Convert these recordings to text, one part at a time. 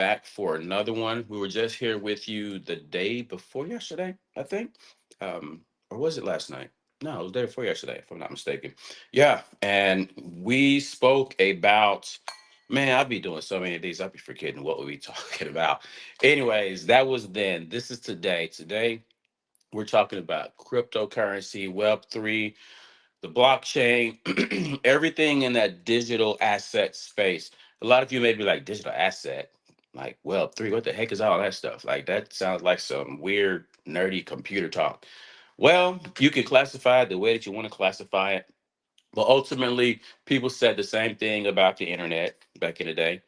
back for another one. We were just here with you the day before yesterday, I think. Or was it last night? No, it was the day before yesterday, if I'm not mistaken. Yeah. And we spoke about, man, I'll be doing so many of these, I'll be forgetting what we talking about. Anyways, that was then. This is today. Today, we're talking about cryptocurrency, Web3, the blockchain, everything in that digital asset space. A lot of you may be like, digital asset, like Web3, what the heck is all that stuff? Like, that sounds like some weird, nerdy computer talk. Well, you can classify it the way that you want to classify it. But ultimately, people said the same thing about the internet back in the day.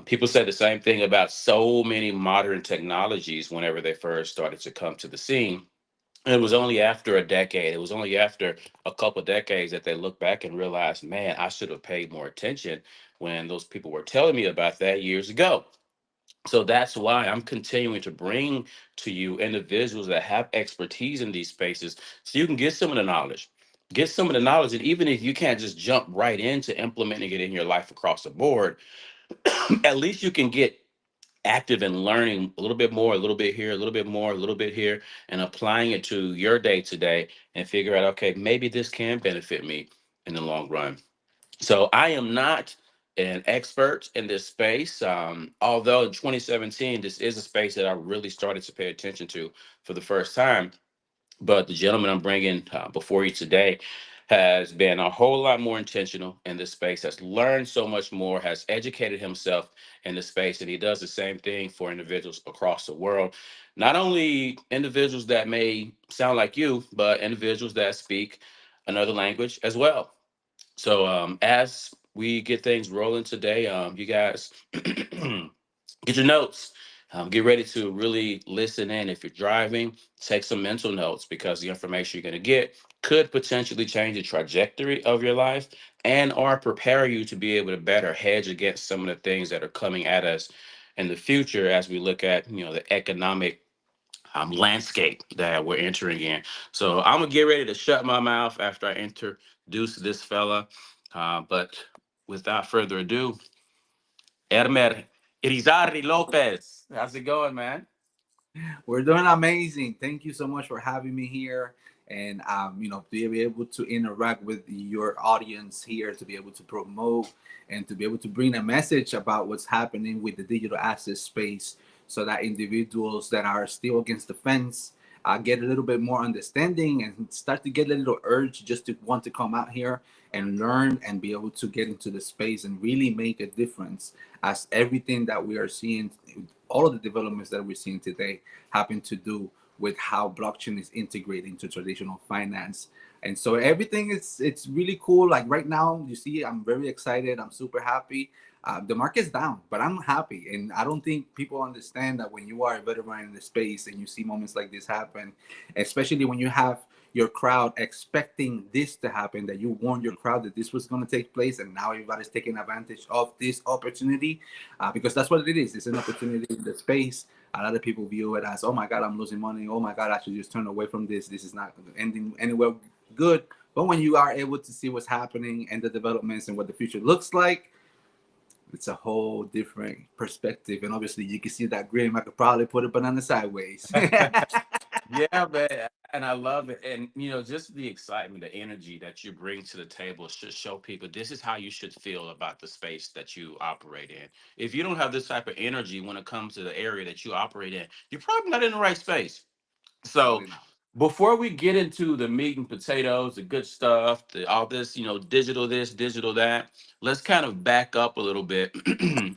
People said the same thing about so many modern technologies whenever they first started to come to the scene. It was only after a decade, it was only after a couple decades that they looked back and realized, man, I should have paid more attention when those people were telling me about that years ago. So that's why I'm continuing to bring to you individuals that have expertise in these spaces so you can get some of the knowledge. Get some of the knowledge, and even if you can't just jump right into implementing it in your life across the board, at least you can get active in learning a little bit more, a little bit here, a little bit more, a little bit here, and applying it to your day to day and figure out, okay, maybe this can benefit me in the long run. So I am not an expert in this space. Although in 2017, this is a space that I really started to pay attention to for the first time. But the gentleman I'm bringing before you today has been a whole lot more intentional in this space, has learned so much more, has educated himself in the space, and he does the same thing for individuals across the world. Not only individuals that may sound like you, but individuals that speak another language as well. So as we get things rolling today, you guys get your notes. Get ready to really listen in. If you're driving, take some mental notes because the information you're going to get could potentially change the trajectory of your life and or prepare you to be able to better hedge against some of the things that are coming at us in the future as we look at the economic landscape that we're entering in. So I'm gonna get ready to shut my mouth after I introduce this fella. But without further ado, Elmer Irizarry-López. How's it going, man? We're doing amazing. Thank you so much for having me here, and to be able to interact with your audience here, to be able to promote and to be able to bring a message about what's happening with the digital asset space, so that individuals that are still against the fence get a little bit more understanding and start to get a little urge just to want to come out here and learn and be able to get into the space and really make a difference, as everything that we are seeing, all of the developments that we're seeing today having to do with how blockchain is integrated into traditional finance. And so everything is, it's really cool. Like right now, you see, I'm very excited. I'm super happy. The market's down, but I'm happy. And I don't think people understand that when you are a veteran in the space and you see moments like this happen, especially when you have your crowd expecting this to happen, that you warned your crowd that this was going to take place, and now everybody's taking advantage of this opportunity, because that's what it is. It's an opportunity in the space. A lot of people view it as, oh my God, I'm losing money. Oh my God, I should just turn away from this. This is not ending anywhere good. But when you are able to see what's happening and the developments and what the future looks like, it's a whole different perspective. And obviously, you can see that grin. I could probably put a banana sideways. Yeah, man, and I love it. And just the excitement, the energy that you bring to the table should show people this is how you should feel about the space that you operate in. If you don't have this type of energy when it comes to the area that you operate in, you're probably not in the right space. So Absolutely not. before we get into the meat and potatoes, the good stuff, all this, digital this, digital that, let's kind of back up a little bit.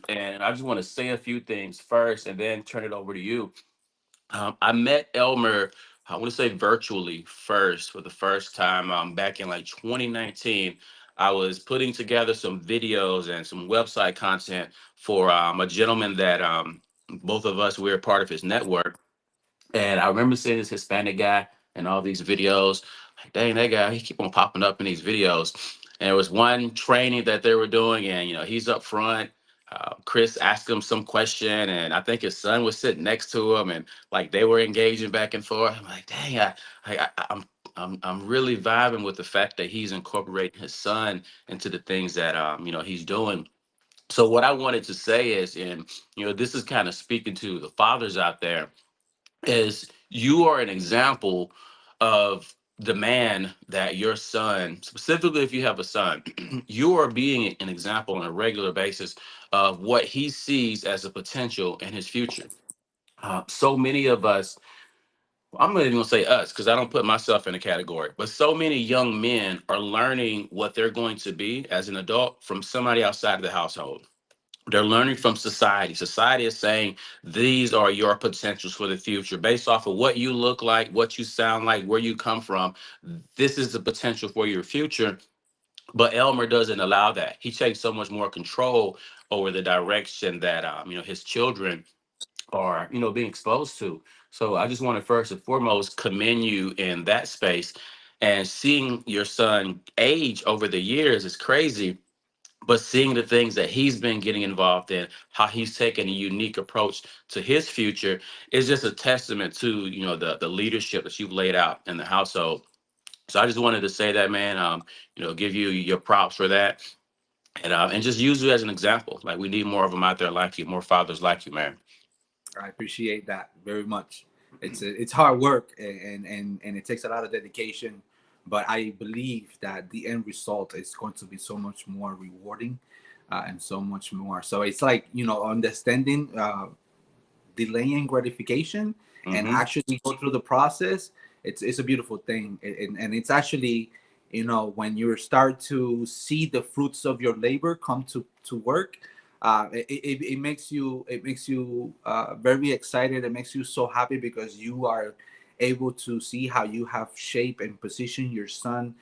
And I just want to say a few things first and then turn it over to you. I met Elmer, I want to say virtually first for the first time back in like 2019. I was putting together some videos and some website content for a gentleman that both of us, we're part of his network. And I remember seeing this Hispanic guy in all these videos. Like, dang, that guy, he keep on popping up in these videos. And there was one training that they were doing, and he's up front. Chris asked him some question, and I think his son was sitting next to him, and like they were engaging back and forth. I'm like, dang, I'm really vibing with the fact that he's incorporating his son into the things that he's doing. So what I wanted to say is, and this is kind of speaking to the fathers out there, is you are an example of the man that your son, specifically if you have a son, you are being an example on a regular basis of what he sees as a potential in his future. So many of us, I'm not even gonna say us because I don't put myself in a category, but so many young men are learning what they're going to be as an adult from somebody outside of the household. They're learning from society. Society is saying these are your potentials for the future based off of what you look like, what you sound like, where you come from. This is the potential for your future. But Elmer doesn't allow that. He takes so much more control over the direction that his children are being exposed to. So I just want to first and foremost commend you in that space. And seeing your son age over the years is crazy, but seeing the things that he's been getting involved in, how he's taken a unique approach to his future, is just a testament to the leadership that you've laid out in the household. So I just wanted to say that, man. Give you your props for that, and just use you as an example. Like, we need more of them out there like you, more fathers like you, man. I appreciate that very much. It's hard work, and it takes a lot of dedication, but I believe that the end result is going to be so much more rewarding, and so much more. So it's like, understanding, delaying gratification and Hmm. actually go through the process. It's a beautiful thing, and it's actually, when you start to see the fruits of your labor come to work, it makes you very excited. It makes you so happy because you are able to see how you have shaped and positioned your son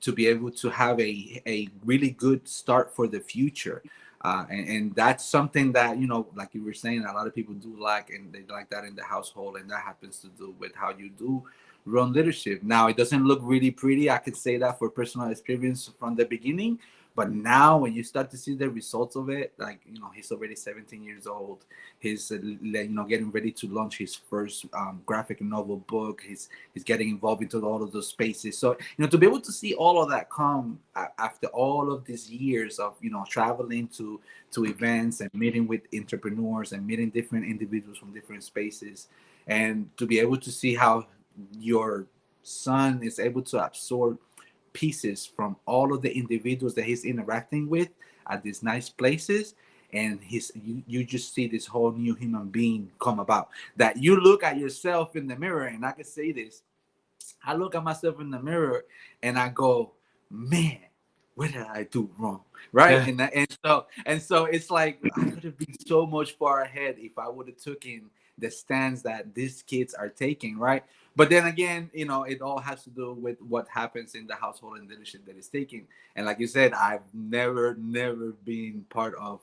to be able to have a really good start for the future. And that's something that, like you were saying, a lot of people do like, and they like that in the household, and that happens to do with how you do run leadership. Now, it doesn't look really pretty. I could say that for personal experience from the beginning, but now when you start to see the results of it, like, he's already 17 years old. He's getting ready to launch his first graphic novel book. He's getting involved into all of those spaces. So, to be able to see all of that come after all of these years of, traveling to events and meeting with entrepreneurs and meeting different individuals from different spaces, and to be able to see how your son is able to absorb pieces from all of the individuals that he's interacting with at these nice places, and you just see this whole new human being come about, that you look at yourself in the mirror. And I can say this, I look at myself in the mirror and I go, man, what did I do wrong? Right. And so it's like I could have been so much far ahead if I would have taken the stance that these kids are taking, right? But then again, it all has to do with what happens in the household and leadership that is taking. And like you said, I've never been part of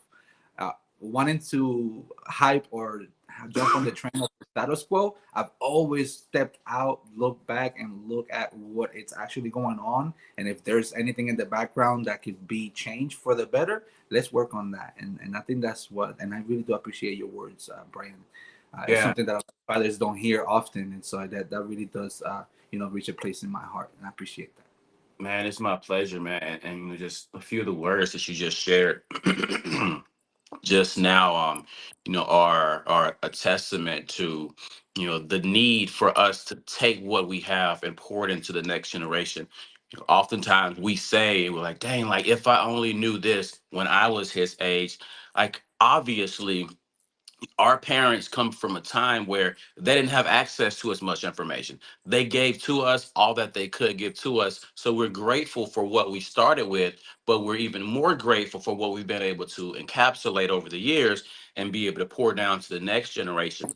wanting to hype or jump on the train of the status quo. I've always stepped out, looked back, and look at what it's actually going on. And if there's anything in the background that could be changed for the better, let's work on that. And I think that's what, and I really do appreciate your words, Brian. It's Yeah, something that fathers don't hear often. And so that really does, reach a place in my heart. And I appreciate that. man, it's my pleasure, man. And just a few of the words that you just shared just now, are a testament to the need for us to take what we have and pour it into the next generation. Oftentimes we say, we're like, dang, like, if I only knew this when I was his age. Like, obviously our parents come from a time where they didn't have access to as much information. They gave to us all that they could give to us. So we're grateful for what we started with, but we're even more grateful for what we've been able to encapsulate over the years and be able to pour down to the next generation.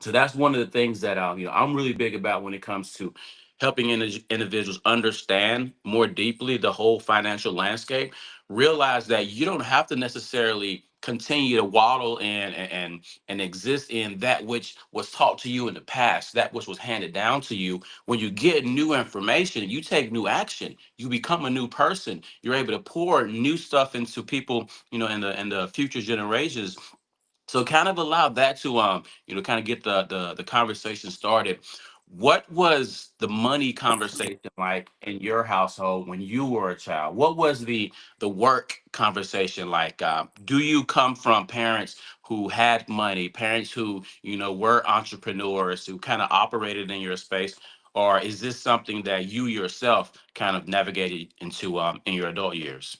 So that's one of the things that I'm really big about when it comes to helping individuals understand more deeply the whole financial landscape. Realize that you don't have to necessarily continue to waddle in and exist in that which was taught to you in the past, that which was handed down to you. When you get new information, you take new action. You become a new person. You're able to pour new stuff into people, in the future generations. So kind of allow that to kind of get the conversation started. What was the money conversation like in your household when you were a child? What was the work conversation like? Do you come from parents who had money, parents who were entrepreneurs, who kind of operated in your space, or is this something that you yourself kind of navigated into in your adult years?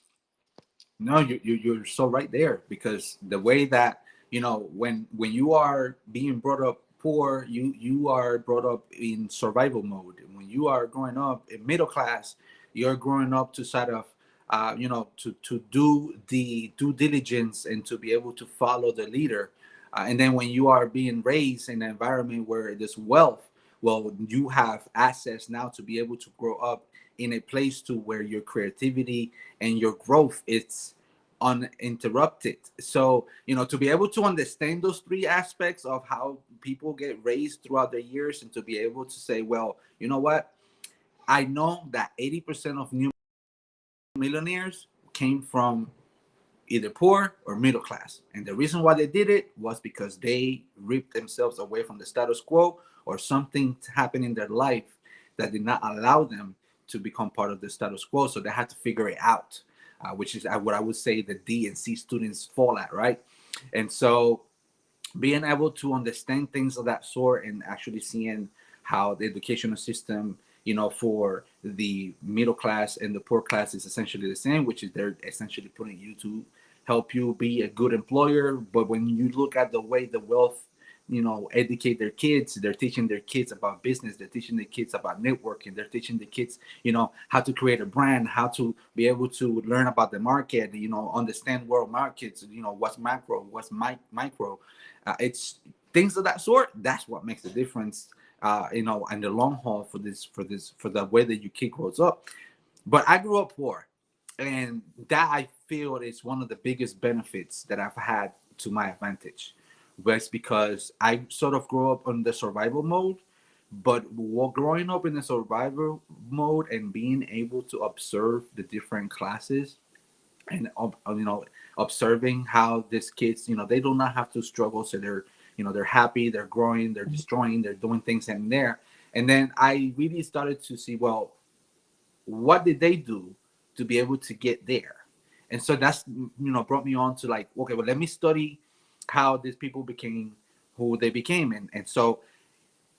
No, you're so right there, because the way that, when you are being brought up poor, you are brought up in survival mode. And when you are growing up in middle class, you're growing up to sort of, to do the due diligence and to be able to follow the leader. And then when you are being raised in an environment where there's wealth, well, you have access now to be able to grow up in a place to where your creativity and your growth is uninterrupted. So, to be able to understand those three aspects of how people get raised throughout the years, and to be able to say, well, you know what, I know that 80% of new millionaires came from either poor or middle class. And the reason why they did it was because they ripped themselves away from the status quo, or something happened in their life that did not allow them to become part of the status quo. So they had to figure it out, which is what I would say the D and C students fall at, right? And so being able to understand things of that sort, and actually seeing how the educational system, for the middle class and the poor class is essentially the same, which is they're essentially putting you to help you be a good employer. But when you look at the way the wealth, educate their kids, they're teaching their kids about business, they're teaching the kids about networking, they're teaching the kids, how to create a brand, how to be able to learn about the market, understand world markets, what's macro, what's micro. It's things of that sort. That's what makes the difference, in the long haul, for the way that your kid grows up. But I grew up poor, and that I feel is one of the biggest benefits that I've had to my advantage. But it's because I sort of grew up on the survival mode. But while growing up in the survival mode and being able to observe the different classes, and observing how these kids, they do not have to struggle, so they're happy, they're growing, they're destroying, they're doing things in there. And then I really started to see, well, what did they do to be able to get there? And so that's, brought me on to, like, okay, well, let me study how these people became who they became. And so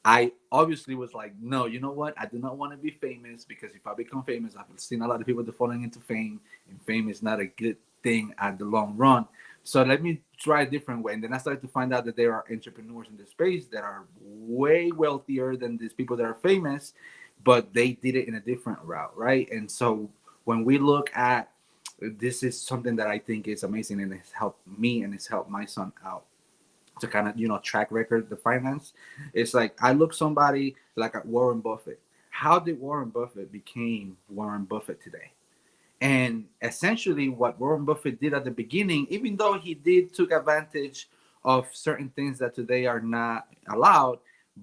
I obviously was like, no, you know what? I do not want to be famous, because if I become famous, I've seen a lot of people that falling into fame, and fame is not a good thing at the long run. So let me try a different way. And then I started to find out that there are entrepreneurs in the space that are way wealthier than these people that are famous, but they did it in a different route, right? And so when we look at this, is something that I think is amazing, and it's helped me and it's helped my son out to kind of track record the finance. It's like I look somebody like at Warren Buffett. How did Warren Buffett became Warren Buffett today? And essentially what Warren Buffett did at the beginning, even though he did took advantage of certain things that today are not allowed,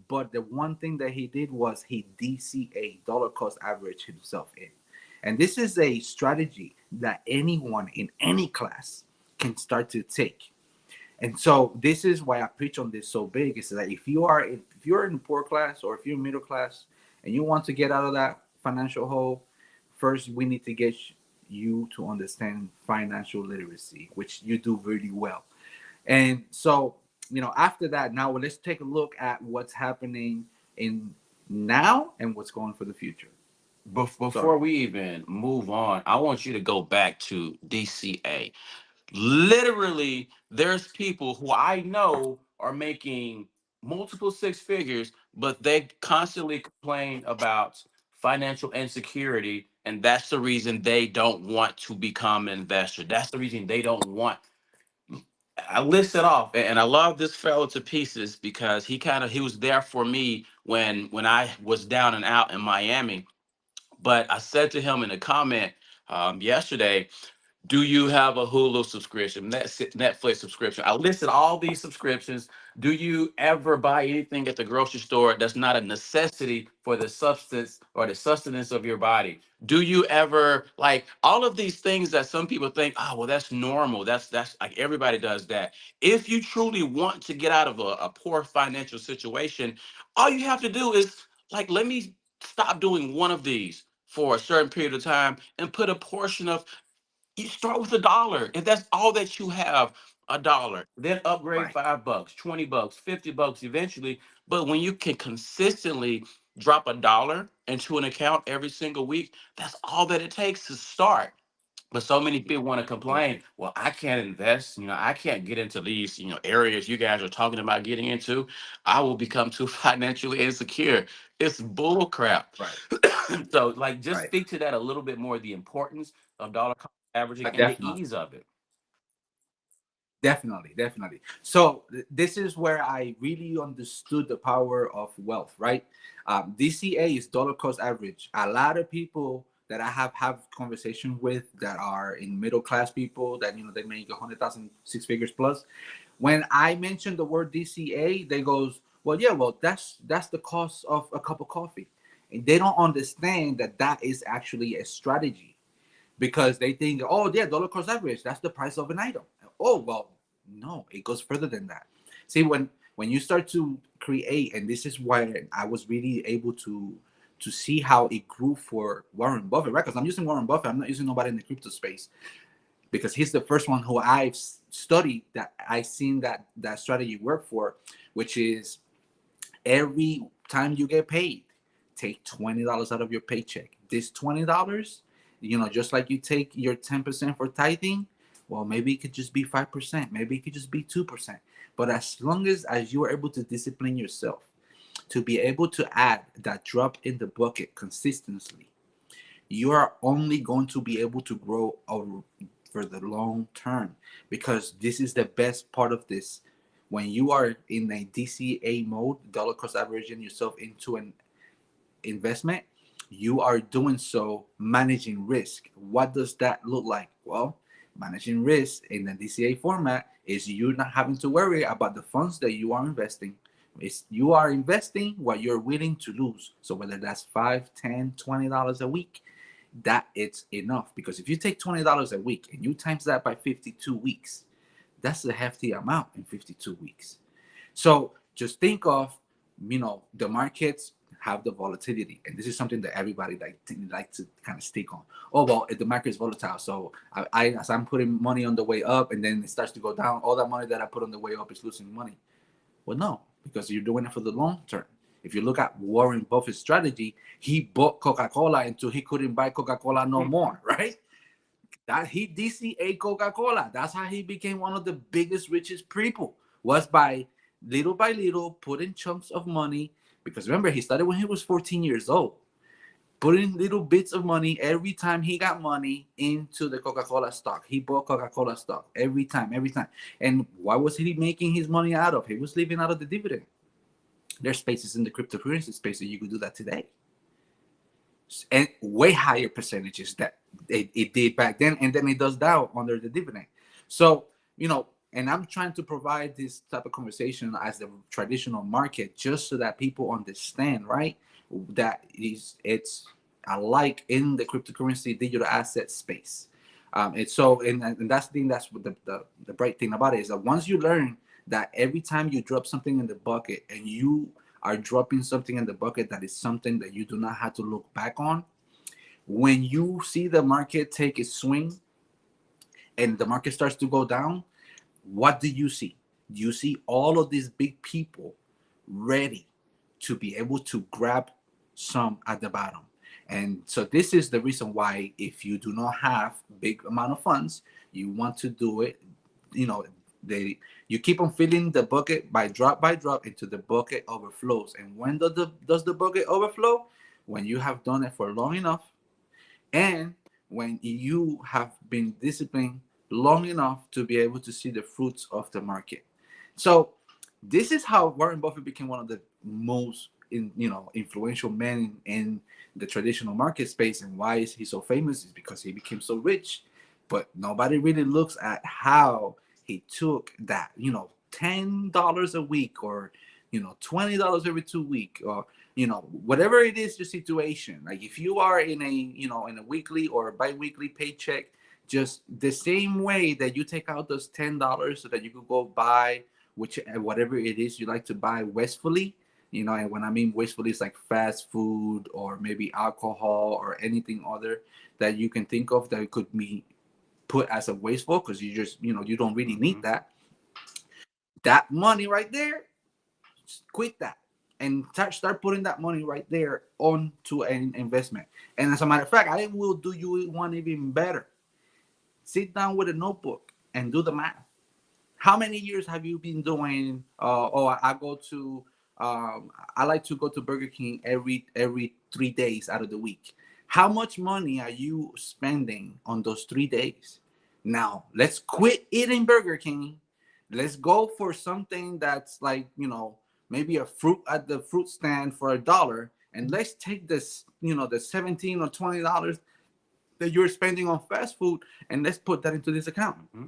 but the one thing that he did was he DCA, dollar cost average, himself in. And this is a strategy that anyone in any class can start to take. And so this is why I preach on this so big, is that if you're in poor class, or if you're middle class and you want to get out of that financial hole, first we need to get you to understand financial literacy, which you do really well. And so, after that, now let's take a look at what's happening in now and what's going for the future. Before So we even move on, I want you to go back to DCA. Literally, there's people who I know are making multiple six figures, but they constantly complain about financial insecurity, and that's the reason they don't want to become an investor. That's the reason they don't want. I listed off, and I love this fellow to pieces, because he was there for me when I was down and out in Miami. But I said to him in a comment yesterday, do you have a Hulu subscription, Netflix subscription? I listed all these subscriptions. Do you ever buy anything at the grocery store that's not a necessity for the substance or the sustenance of your body? Do you ever, like, all of these things that some people think, oh, well, that's normal. That's like everybody does that. If you truly want to get out of a poor financial situation, all you have to do is Like, let me stop doing one of these for a certain period of time and put a portion of, you start with $1. If that's all that you have, $1. Then upgrade Right. $5, $20, $50 eventually. But when you can consistently drop $1 into an account every single week, that's all that it takes to start. But so many people want to complain, well, I can't invest, I can't get into these, areas you guys are talking about getting into. I will become too financially insecure. It's bull crap. Right. So, like, just Right. speak to that a little bit more, the importance of dollar cost averaging and the Definitely. ease of it. Definitely, definitely. So this is where I really understood the power of wealth, right? DCA is dollar cost average. A lot of people that I have conversation with that are in middle class people that they make 100,000 six figures plus. When I mention the word DCA, they goes, well, yeah, well that's the cost of a cup of coffee, and they don't understand that that is actually a strategy because they think, oh yeah, dollar cost average, that's the price of an item. Oh well, no, it goes further than that. See, when you start to create, and this is why I was really able to see how it grew for Warren Buffett, right? Because I'm using Warren Buffett, I'm not using nobody in the crypto space because he's the first one who I've studied that I've seen that strategy work for, which is every time you get paid, take $20 out of your paycheck. This $20, just like you take your 10% for tithing, well, maybe it could just be 5%, maybe it could just be 2%. But as long as you are able to discipline yourself to be able to add that drop in the bucket consistently, you are only going to be able to grow for the long term, because this is the best part of this. When you are in a DCA mode, dollar cost averaging yourself into an investment, you are doing so managing risk. What does that look like? Well, managing risk in the DCA format is you not having to worry about the funds that you are investing. It's you are investing what you're willing to lose. So whether that's 5, 10, $20 a week, that it's enough. Because if you take $20 a week and you times that by 52 weeks, that's a hefty amount in 52 weeks. So just think of, the markets have the volatility, and this is something that everybody like to kind of stick on. Oh well, if the market is volatile, so as I'm putting money on the way up, and then it starts to go down, all that money that I put on the way up is losing money. Well, no, because you're doing it for the long term. If you look at Warren Buffett's strategy, he bought Coca-Cola until he couldn't buy Coca-Cola no more, right? That he DCA Coca-Cola. That's how he became one of the biggest, richest people. Was by little, putting chunks of money. Because remember, he started when he was 14 years old, putting little bits of money every time he got money into the Coca-Cola stock. He bought Coca-Cola stock every time, every time. And what was he making his money out of? He was living out of the dividend. There's spaces in the cryptocurrency space that you could do that today, and way higher percentages that it did back then, and then it does now under the dividend. So, and I'm trying to provide this type of conversation as the traditional market, just so that people understand, right? That it's alike in the cryptocurrency digital asset space. And that's the thing. That's what the bright thing about it is that once you learn that every time you drop something in the bucket and you are dropping something in the bucket that is something that you do not have to look back on, when you see the market take a swing and the market starts to go down, what do you see? You see all of these big people ready to be able to grab some at the bottom. And so this is the reason why, if you do not have big amount of funds, you want to do it, you know, you keep on filling the bucket by drop into the bucket overflows. And when does the bucket overflow? When you have done it for long enough, and when you have been disciplined long enough to be able to see the fruits of the market. So this is how Warren Buffett became one of the most influential men in the traditional market space. And why is he so famous? Is because he became so rich, but nobody really looks at how he took that $10 a week, or $20 every 2 weeks, or whatever it is your situation. Like if you are in a in a weekly or bi-weekly paycheck, just the same way that you take out those $10 so that you could go buy whatever it is you like to buy wastefully, And when I mean wasteful, it's like fast food or maybe alcohol or anything other that you can think of that could be put as a wasteful because you just, you don't really need Mm-hmm. that. That money right there, quit that and start putting that money right there onto an investment. And as a matter of fact, I will do you one even better. Sit down with a notebook and do the math. How many years have you been doing? I go to. I like to go to Burger King every 3 days out of the week. How much money are you spending on those 3 days? Now let's quit eating Burger King. Let's go for something that's like maybe a fruit at the fruit stand for $1, and let's take this the $17 or $20 that you're spending on fast food, and let's put that into this account. Mm-hmm.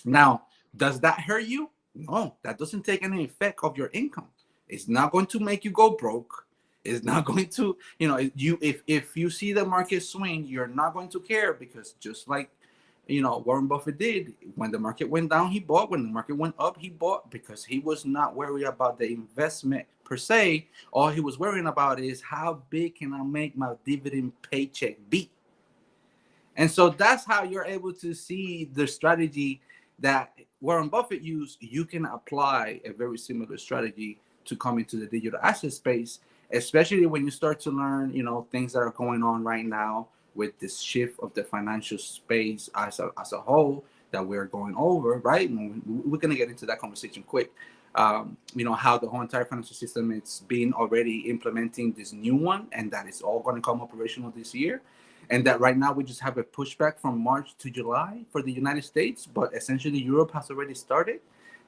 Now, does that hurt you? No, that doesn't take any effect of your income. It's not going to make you go broke. It's not going to, if you see the market swing, you're not going to care because just like Warren Buffett did, when the market went down, he bought. When the market went up, he bought because he was not worried about the investment per se. All he was worrying about is how big can I make my dividend paycheck be? And so that's how you're able to see the strategy that Warren Buffett used. You can apply a very similar strategy to come into the digital asset space, especially when you start to learn, things that are going on right now with this shift of the financial space as a whole that we're going over, right? And we're going to get into that conversation quick. How the whole entire financial system is being already implementing this new one, and that is all going to come operational this year. And that right now we just have a pushback from March to July for the United States, but essentially Europe has already started.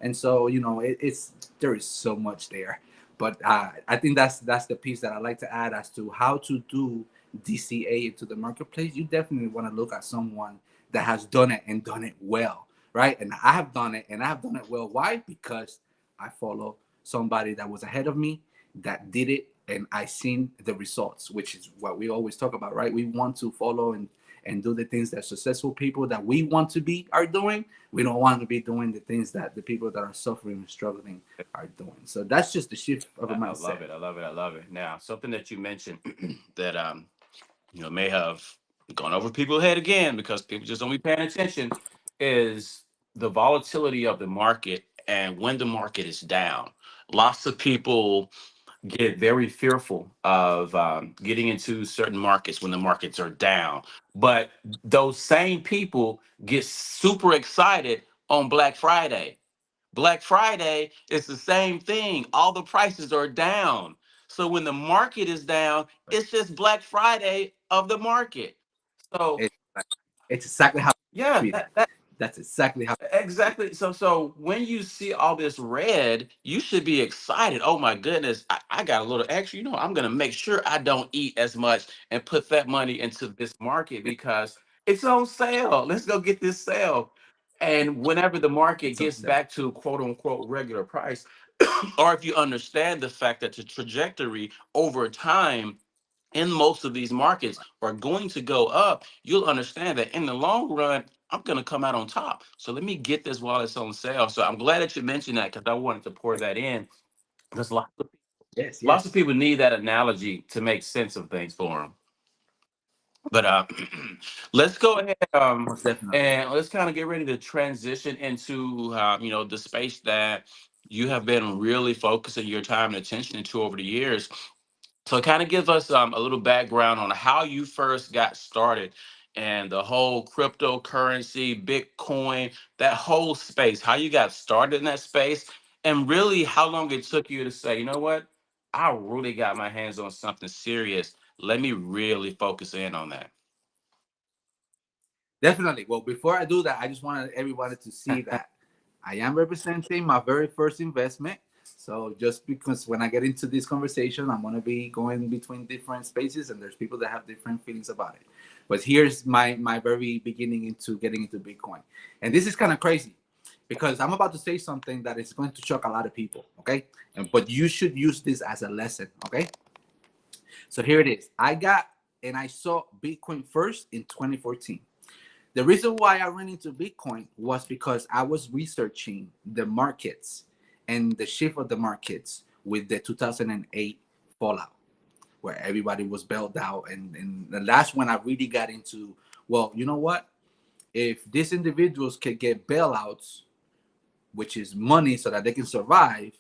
And so it's there is so much there, but I think that's the piece that I like to add as to how to do DCA into the marketplace. You definitely want to look at someone that has done it and done it well, right? And I have done it and I have done it well. Why? Because I follow somebody that was ahead of me that did it, and I seen the results, which is what we always talk about, right? We want to follow and do the things that successful people that we want to be are doing. We don't want to be doing the things that the people that are suffering and struggling are doing. So that's just the shift of a I mindset. love it. I love it. I love it. Now, something that you mentioned that may have gone over people's head again because people just don't be paying attention is the volatility of the market and when the market is down. Lots of people get very fearful of getting into certain markets when the markets are down. But those same people get super excited on Black Friday. Black Friday is the same thing. All the prices are down. So when the market is down, it's just Black Friday of the market. So It, it's exactly how it's yeah, treated. that That's exactly how. exactly. So when you see all this red, you should be excited. Oh my goodness, I got a little extra. I'm gonna make sure I don't eat as much and put that money into this market because it's on sale. Let's go get this sale. And whenever the market It's on gets sale. back to quote unquote regular price, or if you understand the fact that the trajectory over time in most of these markets are going to go up, you'll understand that in the long run, I'm going to come out on top. So let me get this while it's on sale. So I'm glad that you mentioned that because I wanted to pour that in because Yes, lots of yes, people need that analogy to make sense of things for them. But let's go ahead most definitely. and let's kind of get ready to transition into the space that you have been really focusing your time and attention into over the years. So kind of give us a little background on how you first got started and the whole cryptocurrency, Bitcoin, that whole space, how you got started in that space, and really how long it took you to say, you know what, I really got my hands on something serious. Let me really focus in on that. Definitely. Well, before I do that, I just wanted everybody to see that I am representing my very first investment. So just because when I get into this conversation, I'm gonna be going between different spaces, and there's people that have different feelings about it. But here's my very beginning into getting into Bitcoin, and this is kind of crazy because I'm about to say something that is going to shock a lot of people. Okay, but you should use this as a lesson. Okay, so here it is. I saw Bitcoin first in 2014. The reason why I ran into Bitcoin was because I was researching the markets and the shift of the markets with the 2008 fallout, where everybody was bailed out. And that's when I really got into, well, you know what? If these individuals can get bailouts, which is money so that they can survive,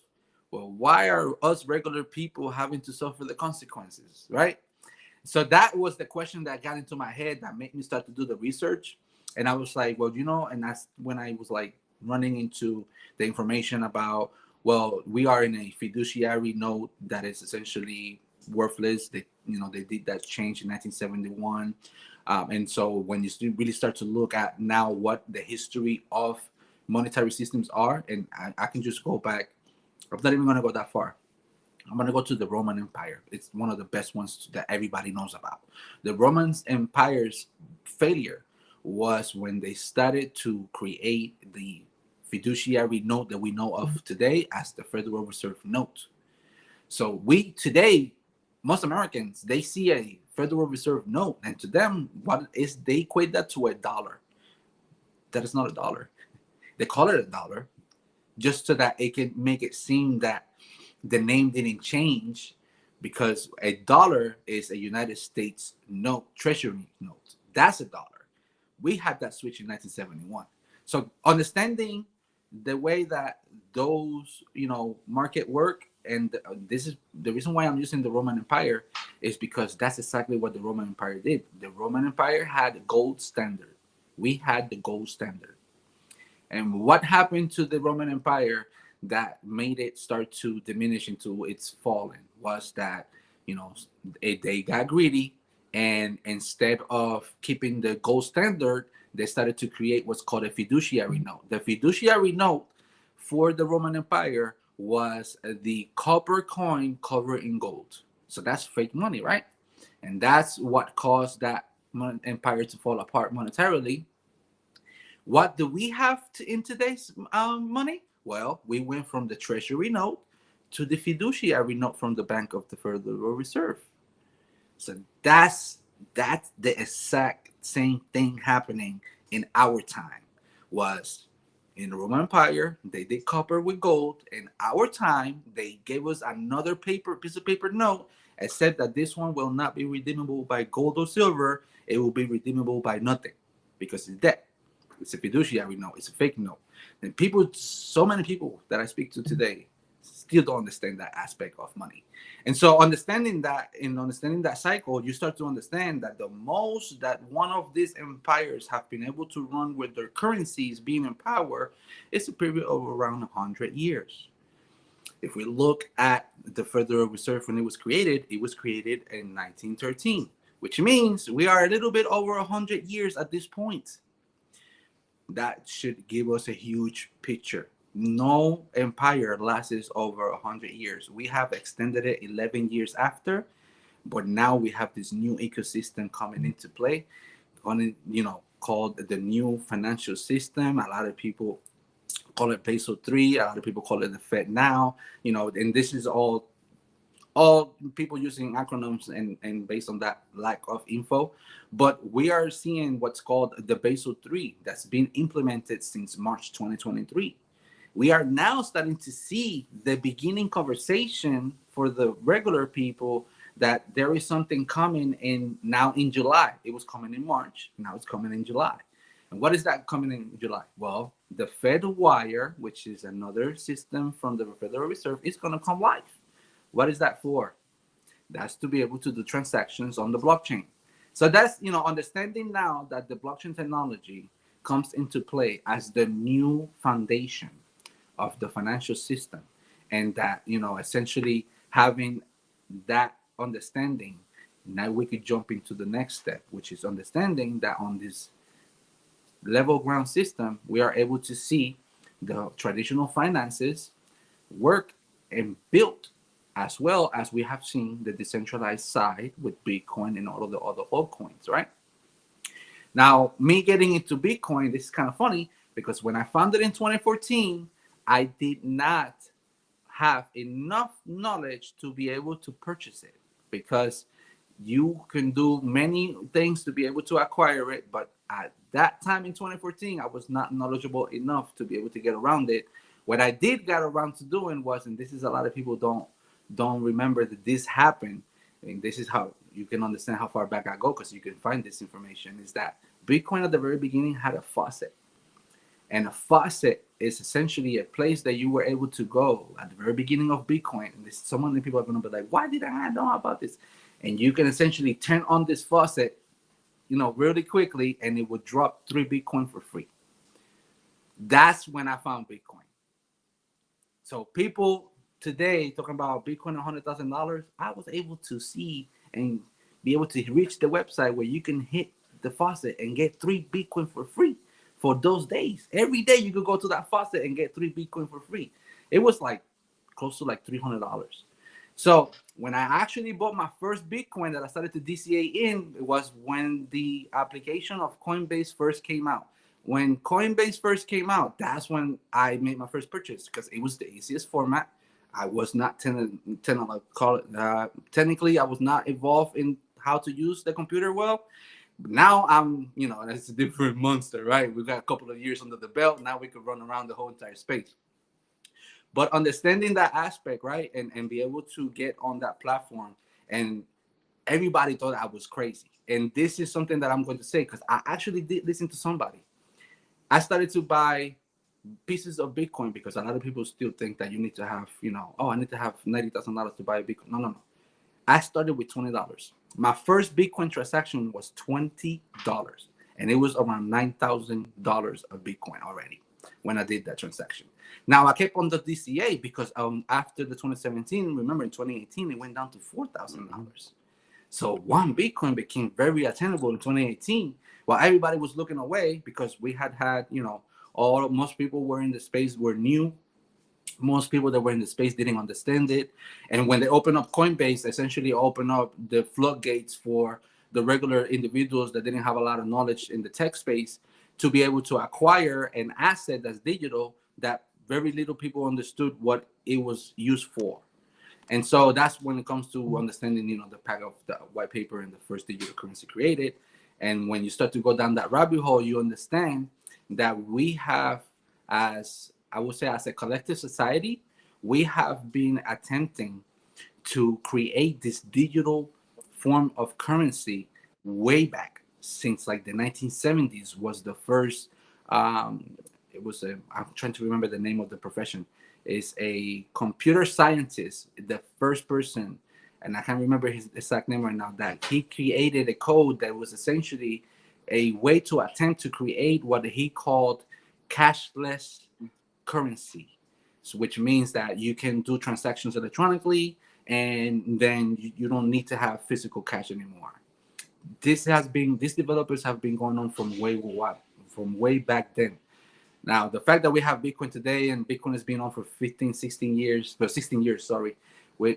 well, why are us regular people having to suffer the consequences, right? So that was the question that got into my head that made me start to do the research. And I was like, well, and that's when I was like running into the information about, well, we are in a fiduciary note that is essentially worthless. They did that change in 1971. And so when you really start to look at now what the history of monetary systems are, and I can just go back, I'm not even going to go that far. I'm going to go to the Roman Empire. It's one of the best ones that everybody knows about. The Roman Empire's failure was when they started to create the fiduciary note that we know of today as the Federal Reserve note. So we today, most Americans, they see a Federal Reserve note, and to them, what is they equate that to a dollar. That is not a dollar. They call it a dollar just so that it can make it seem that the name didn't change, because a dollar is a United States note, treasury note. That's a dollar. We had that switch in 1971. So understanding the way that those, market work, and this is the reason why I'm using the Roman Empire, is because that's exactly what the Roman Empire did. The Roman Empire had a gold standard. We had the gold standard. And what happened to the Roman Empire that made it start to diminish into its falling was that, they got greedy, and instead of keeping the gold standard, they started to create what's called a fiduciary note. The fiduciary note for the Roman Empire was the copper coin covered in gold. So that's fake money, right? And that's what caused that empire to fall apart monetarily. What do we have in today's money? Well, we went from the treasury note to the fiduciary note from the Bank of the Federal Reserve. So that's the exact same thing happening in our time. Was in the Roman Empire, they did copper with gold. In our time, they gave us another piece of paper note, except that this one will not be redeemable by gold or silver. It will be redeemable by nothing, because it's debt. It's a fiduciary note. It's a fake note. And so many people that I speak to today still don't understand that aspect of money. And so understanding that, and understanding that cycle, you start to understand that the most that one of these empires have been able to run with their currencies being in power is a period of around 100 years. If we look at the Federal Reserve when it was created in 1913, which means we are a little bit over 100 years at this point. That should give us a huge picture. No empire lasts over 100 years. We have extended it 11 years after, but now we have this new ecosystem coming into play, called the new financial system. A lot of people call it Basel 3. A lot of people call it the Fed now. And this is all people using acronyms and based on that lack of info. But we are seeing what's called the Basel 3 that's been implemented since March 2023. We are now starting to see the beginning conversation for the regular people that there is something coming in now in July. It was coming in March. Now it's coming in July. And what is that coming in July? Well, the Fed Wire, which is another system from the Federal Reserve, is going to come live. What is that for? That's to be able to do transactions on the blockchain. So that's, understanding now that the blockchain technology comes into play as the new foundation of the financial system. And that, essentially having that understanding, now we could jump into the next step, which is understanding that on this level ground system, we are able to see the traditional finances work and built, as well as we have seen the decentralized side with Bitcoin and all of the other altcoins, right? Now, me getting into Bitcoin, this is kind of funny, because when I found it in 2014, I did not have enough knowledge to be able to purchase it, because you can do many things to be able to acquire it. But at that time in 2014, I was not knowledgeable enough to be able to get around it. What I did got around to doing was, and this is a lot of people don't remember that this happened, and this is how you can understand how far back I go because you can find this information, is that Bitcoin at the very beginning had a faucet. And a faucet is essentially a place that you were able to go at the very beginning of Bitcoin. And this, so many people are going to be like, why did I not know about this? And you can essentially turn on this faucet, really quickly, and it would drop 3 Bitcoin for free. That's when I found Bitcoin. So people today talking about Bitcoin $100,000, I was able to see and be able to reach the website where you can hit the faucet and get 3 Bitcoin for free for those days. Every day you could go to that faucet and get 3 Bitcoin for free. It was like close to like $300. So when I actually bought my first Bitcoin that I started to DCA in, it was when the application of Coinbase first came out. When Coinbase first came out, that's when I made my first purchase because it was the easiest format. I was not technically I was not involved in how to use the computer well. But now I'm, that's a different monster, right? We've got a couple of years under the belt. Now we could run around the whole entire space. But understanding that aspect, right, and be able to get on that platform, and everybody thought I was crazy. And this is something that I'm going to say because I actually did listen to somebody. I started to buy pieces of Bitcoin because a lot of people still think that you need to have, I need to have $90,000 to buy a Bitcoin. No, no, no. I started with $20. My first Bitcoin transaction was $20, and it was around $9,000 of Bitcoin already when I did that transaction. Now I kept on the DCA because after the 2017, remember in 2018 it went down to $4,000. So 1 Bitcoin became very attainable in 2018, while everybody was looking away because we had, most people were in the space were new. Most people that were in the space didn't understand it. And when they opened up Coinbase, essentially opened up the floodgates for the regular individuals that didn't have a lot of knowledge in the tech space to be able to acquire an asset that's digital that very little people understood what it was used for. And so that's when it comes to understanding, the pack of the white paper and the first digital currency created. And when you start to go down that rabbit hole, you understand that we have, as I would say, as a collective society, we have been attempting to create this digital form of currency way back since like the 1970s was the first. It was I'm trying to remember the name of the profession. Is a computer scientist, the first person, and I can't remember his exact name right now, that he created a code that was essentially a way to attempt to create what he called cashless currency, so, which means that you can do transactions electronically and then you don't need to have physical cash anymore. These developers have been going on from way back then. Now, the fact that we have Bitcoin today and Bitcoin has been on for 15, 16 years, but 16 years, sorry,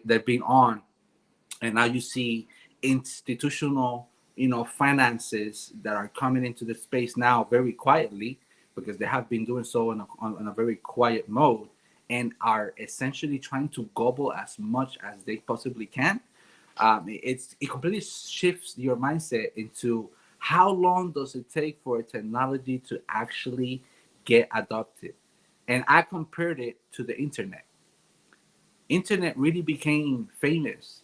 they've been on. And now you see institutional, finances that are coming into the space now very quietly because they have been doing so in a very quiet mode and are essentially trying to gobble as much as they possibly can. It completely shifts your mindset into how long does it take for a technology to actually get adopted. And I compared it to the internet. Internet really became famous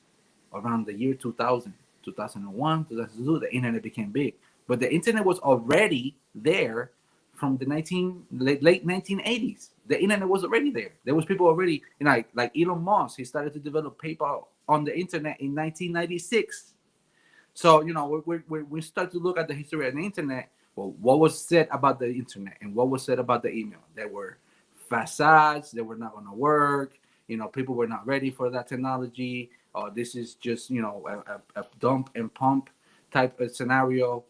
around the year 2000, 2001, 2002. The internet became big, but the internet was already there from the late 1980s. The internet was already there. There was people already, like Elon Musk. He started to develop PayPal on the internet in 1996. So we start to look at the history of the internet. Well, what was said about the internet and what was said about the email? There were facades. They were not going to work. People were not ready for that technology. This is just a dump and pump type of scenario.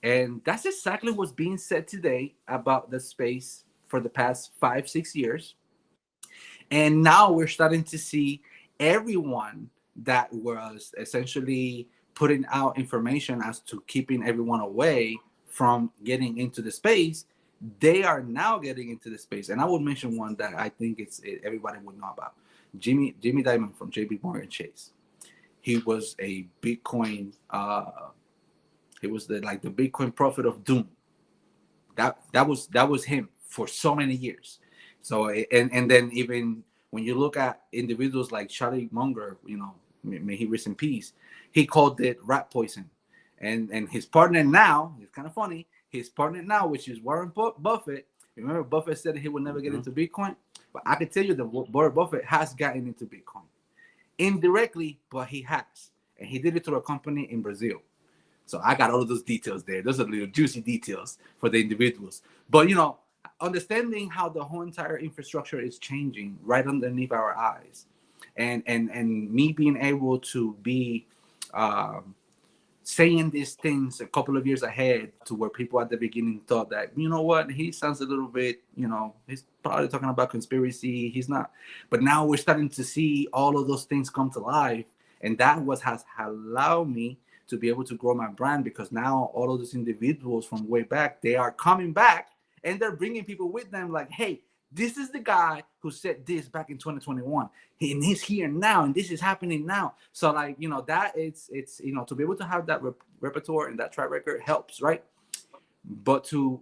And that's exactly what's being said today about the space for the past 5-6 years. And now we're starting to see everyone that was essentially putting out information as to keeping everyone away from getting into the space. They are now getting into the space. And I would mention one that I think everybody would know about. Jimmy Dimon from JP Morgan Chase. He was a Bitcoin, he was the Bitcoin prophet of doom. That was him for so many years. So and then even when you look at individuals like Charlie Munger, may he rest in peace, he called it rat poison, and his partner now, it's kind of funny. His partner now, which is Warren Buffett. Remember, Buffett said he would never get Hmm. into Bitcoin, but I can tell you that Warren Buffett has gotten into Bitcoin indirectly, but he has, and he did it through a company in Brazil. So I got all of those details there. Those are little juicy details for the individuals. But understanding how the whole entire infrastructure is changing right underneath our eyes, and me being able to be um, saying these things a couple of years ahead to where people at the beginning thought that, what, he sounds a little bit, he's probably talking about conspiracy, he's not. But now we're starting to see all of those things come to life, and that was has allowed me to be able to grow my brand, because now all of those individuals from way back, they are coming back, and they're bringing people with them like, hey, this is the guy who said this back in 2021, and he's here now, and this is happening now. So like, that it's to be able to have that repertoire and that track record helps, right? But to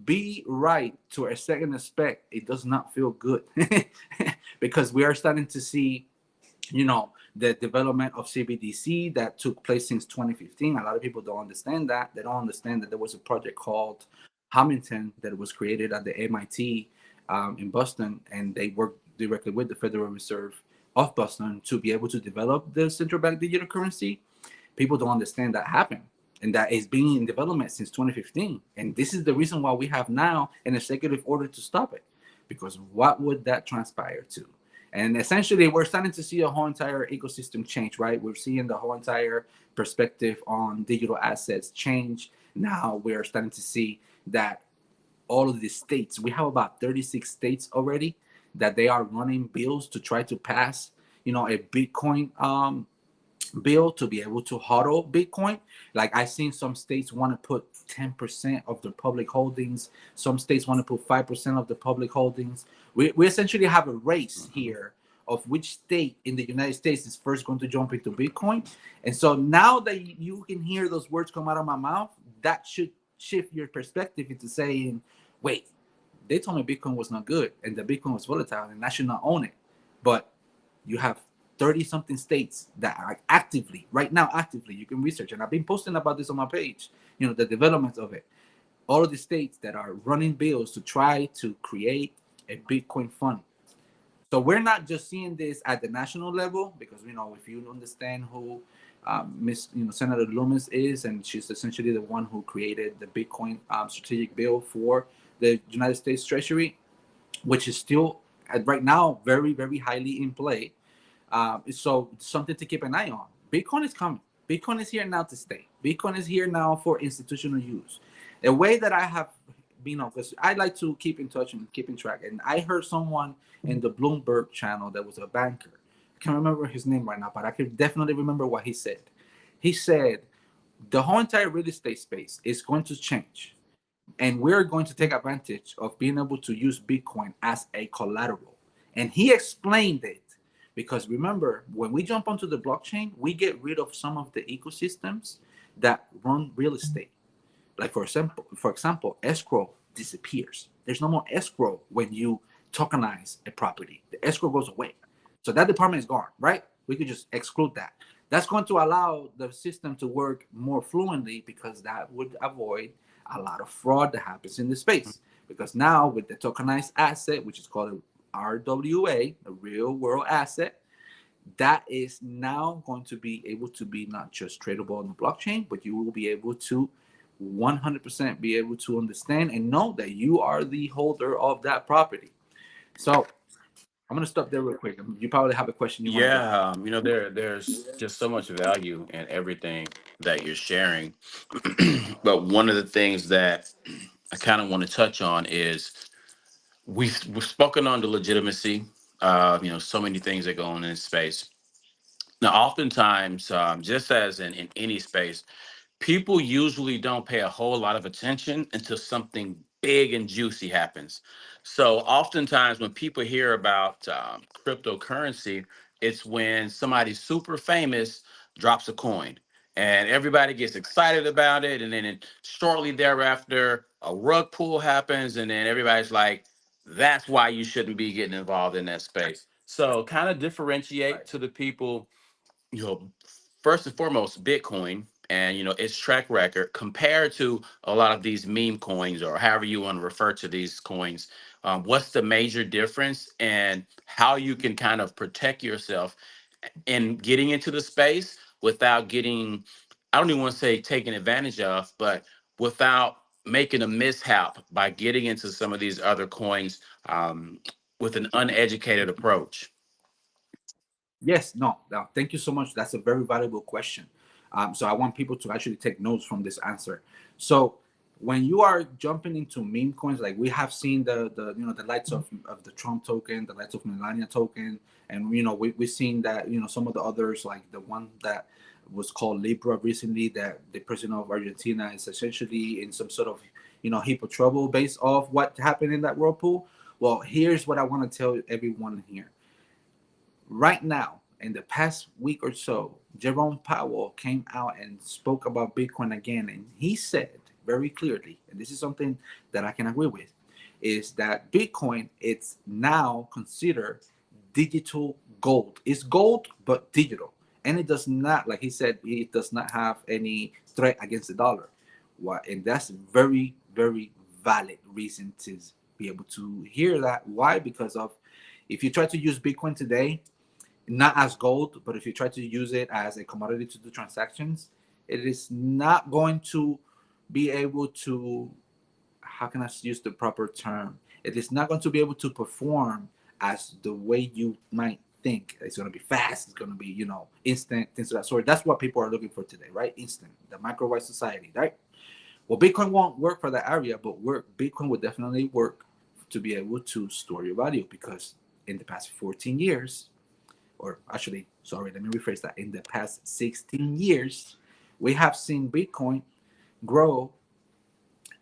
be right to a certain aspect, it does not feel good. Because we are starting to see, the development of CBDC that took place since 2015. A lot of people don't understand that. They don't understand that there was a project called Hamilton that was created at the MIT, in Boston, and they worked directly with the Federal Reserve of Boston to be able to develop the central bank digital currency. People don't understand that happened, and that is being in development since 2015. And this is the reason why we have now an executive order to stop it, because what would that transpire to? And essentially, we're starting to see a whole entire ecosystem change, right? We're seeing the whole entire perspective on digital assets change. Now we're starting to see that all of the states, we have about 36 states already, that they are running bills to try to pass, a Bitcoin bill to be able to hodl Bitcoin. Like, I've seen some states want to put 10% of their public holdings. Some states want to put 5% of the public holdings. We essentially have a race Hmm. here of which state in the United States is first going to jump into Bitcoin. And so now that you can hear those words come out of my mouth, that should shift your perspective into saying, wait, they told me Bitcoin was not good and that Bitcoin was volatile and I should not own it. But you have 30 something states that are actively, right now, actively, you can research. And I've been posting about this on my page, the development of it. All of the states that are running bills to try to create a Bitcoin fund. So we're not just seeing this at the national level, because if you understand who Miss Senator Loomis is, and she's essentially the one who created the Bitcoin strategic bill for the United States Treasury, which is still right now very, very highly in play. So something to keep an eye on. Bitcoin is coming. Bitcoin is here now to stay. Bitcoin is here now for institutional use. A way that I have been on, because I like to keep in touch and keep in track. And I heard someone in the Bloomberg channel that was a banker. I can't remember his name right now, but I can definitely remember what he said. He said the whole entire real estate space is going to change, and we're going to take advantage of being able to use Bitcoin as a collateral. And he explained it because, remember, when we jump onto the blockchain, we get rid of some of the ecosystems that run real estate. Like, for example, escrow disappears. There's no more escrow when you tokenize a property. The escrow goes away. So that department is gone, right? We could just exclude that. That's going to allow the system to work more fluently, because that would avoid a lot of fraud that happens in the space. Because now with the tokenized asset, which is called a RWA, a real world asset, that is now going to be able to be not just tradable on the blockchain, but you will be able to 100% be able to understand and know that you are the holder of that property. So I'm going to stop there real quick. You probably have a question you want to jump. Yeah, there's just so much value in everything that you're sharing. But one of the things that I kind of want to touch on is we've spoken on the legitimacy. So many things that go on in this space. Now, oftentimes, just as in any space, people usually don't pay a whole lot of attention until something big and juicy happens. So, oftentimes, when people hear about cryptocurrency, it's when somebody super famous drops a coin and everybody gets excited about it. And then shortly thereafter, a rug pull happens, and then everybody's like, that's why you shouldn't be getting involved in that space. So kind of differentiate Right. to the people, you know, first and foremost, Bitcoin and its track record compared to a lot of these meme coins or however you want to refer to these coins. What's the major difference and how you can kind of protect yourself in getting into the space without getting, I don't even want to say taken advantage of, but without making a mishap by getting into some of these other coins with an uneducated approach. Yes, no, no. Thank you so much. That's a very valuable question. So I want people to actually take notes from this answer. So when you are jumping into meme coins, like we have seen the the lights of the Trump token, the lights of Melania token, and we've seen that some of the others, like the one that was called Libra recently, that the president of Argentina is essentially in some sort of heap of trouble based off what happened in that whirlpool. Well, here's what I want to tell everyone here right now. In the past week or so, Jerome Powell came out and spoke about Bitcoin again, and he said very clearly, and this is something that I can agree with, is that Bitcoin it's now considered digital gold. It's gold but digital, and it does not, like he said, it does not have any threat against the dollar. What, and that's very valid reason to be able to hear that. Why? Because of if you try to use Bitcoin today, not as gold, but if you try to use it as a commodity to do transactions, it is not going to be able to, how can I use the proper term? It is not going to be able to perform as the way you might think. It's going to be fast. It's going to be, instant, things of that sort. That's what people are looking for today, right? Instant, the microwave society, right? Well, Bitcoin won't work for that area, but Bitcoin would definitely work to be able to store your value because in the past 14 years, or actually, sorry, let me rephrase that. In the past 16 years, we have seen Bitcoin grow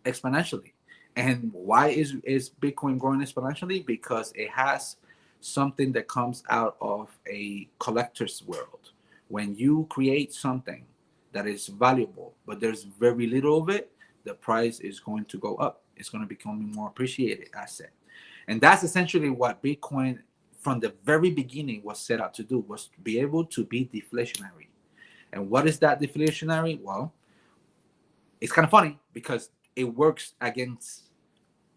exponentially. And why is Bitcoin growing exponentially? Because it has something that comes out of a collector's world. When you create something that is valuable, but there's very little of it, the price is going to go up. It's going to become a more appreciated asset. And that's essentially what Bitcoin from the very beginning was set out to do, was to be able to be deflationary. And what is that deflationary? Well, it's kind of funny because it works against